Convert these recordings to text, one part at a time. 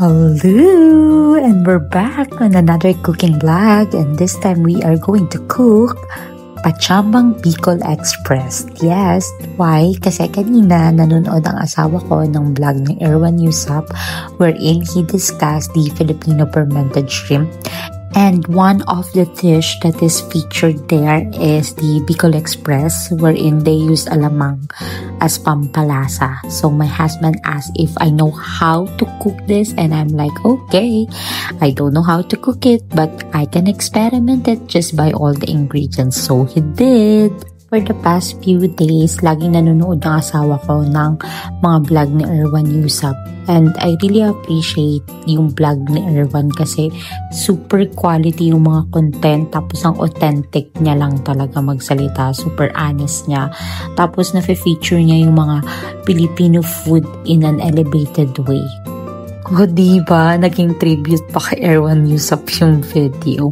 Hello! And we're back on another cooking vlog, and this time we are going to cook Pachambang Bicol Express. Yes, why? Kasi kanina nanonood ang asawa ko ng vlog ng Erwan Yusap wherein he discussed the Filipino fermented shrimp. And one of the dish that is featured there is the Bicol Express, wherein they use alamang as pampalasa. So my husband asked if I know how to cook this, and I'm like, okay, I don't know how to cook it, but I can experiment it just by all the ingredients. So he did. For the past few days, laging nanonood ng asawa ko ng mga vlog ni Erwan Yusap. And I really appreciate yung vlog ni Erwan kasi super quality yung mga content. Tapos ang authentic niya lang talaga magsalita. Super honest niya. Tapos na-feature niya yung mga Filipino food in an elevated way. O diba, naging tribute pa kay Erwan Yusap yung video.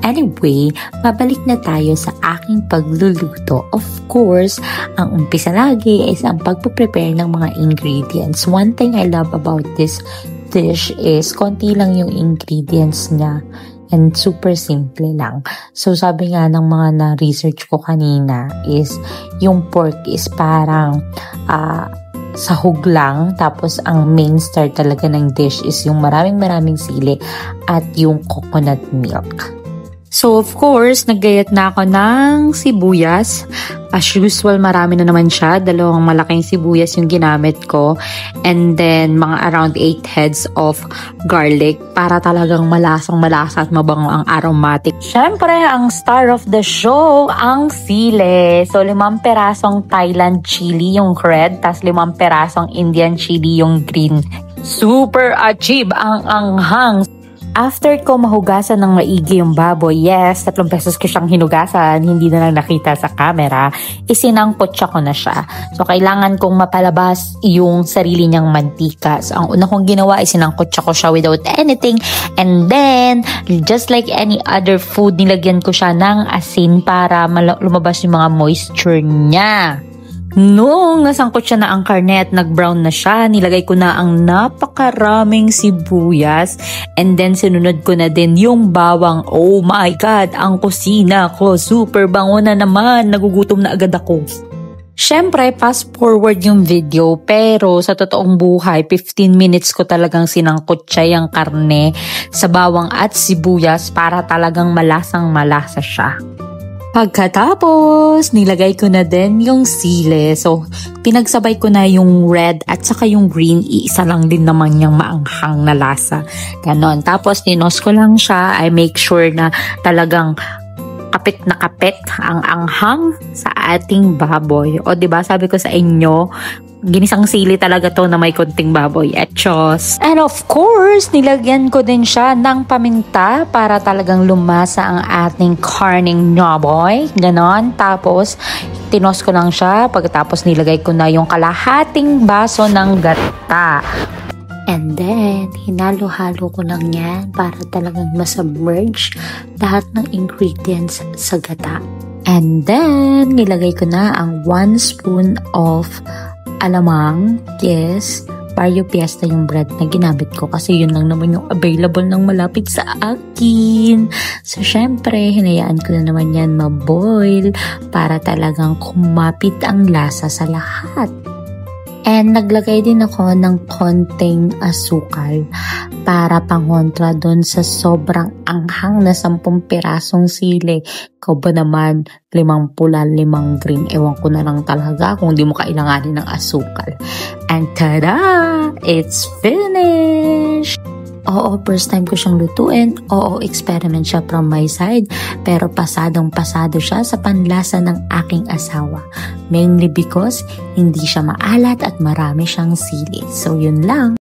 Anyway, mabalik na tayo sa aking pagluluto. Of course, ang umpisa lagi is ang pagpe-prepare ng mga ingredients. One thing I love about this dish is konti lang yung ingredients niya. And super simple lang. So sabi nga ng mga na-research ko kanina is yung pork is parang sahog lang, tapos ang main star talaga ng dish is yung maraming sili at yung coconut milk. So of course, naggayat na ako ng sibuyas. As usual, marami na naman siya. 2 malaking sibuyas yung ginamit ko. And then, mga around 8 heads of garlic para talagang malasang-malasa at mabango ang aromatic. Siyempre, ang star of the show, ang sili. So, 5 perasong Thailand chili yung red, tas 5 perasong Indian chili yung green. Super achieve ang anghang. After ko mahugasan ng maigi yung baboy, yes, 3 pesos ko siyang hinugasan, hindi na lang nakita sa camera, isinangkotsa ko na siya. So, kailangan kong mapalabas yung sarili niyang mantika. So, ang una kong ginawa, isinangkotsa ko siya without anything. And then, just like any other food, nilagyan ko siya ng asin para lumabas yung mga moisture niya. Noong nasangkot siya na ang karne at nag-brown na siya, nilagay ko na ang napakaraming sibuyas, and then sinunod ko na din yung bawang. Oh my God, ang kusina ko, super bango na naman, nagugutom na agad ako. Siyempre, fast forward yung video, pero sa totoong buhay, 15 minutes ko talagang sinangkot siya yung karne sa bawang at sibuyas para talagang malasang-malasa siya. Pagkatapos, nilagay ko na din yung sili. So, pinagsabay ko na yung red at saka yung green. Iisa lang din naman yung maanghang na lasa. Ganon. Tapos, ninos ko lang siya. I make sure na talagang kapit na kapit ang anghang sa ating baboy. O, diba, sabi ko sa inyo, ginisang sili talaga to na may konting baboy. Etchos. And of course, nilagyan ko din siya ng paminta para talagang lumasa ang ating karning baboy. Ganon. Tapos, tinos ko lang siya. Pagkatapos, nilagay ko na yung kalahating baso ng gata. And then, hinalo-halo ko lang yan para talagang masubmerge lahat ng ingredients sa gata. And then, nilagay ko na ang 1 spoon of alamang. Yes, Barrio Fiesta yung bread na ginamit ko kasi yun lang naman yung available ng malapit sa akin. So, syempre, hinayaan ko na naman yan maboil para talagang kumapit ang lasa sa lahat. And naglagay din ako ng konting asukal para pangontra doon sa sobrang anghang na 10 pirasong sili. Ikaw ba naman, 5 pula, 5 green. Ewan ko na lang talaga kung di mo kailanganin ng asukal. And tada! It's finished! Oo, first time ko siyang lutuin. Oo, experiment siya from my side. Pero pasadong-pasado siya sa panlasa ng aking asawa. Mainly because hindi siya maalat at marami siyang sili. So, yun lang.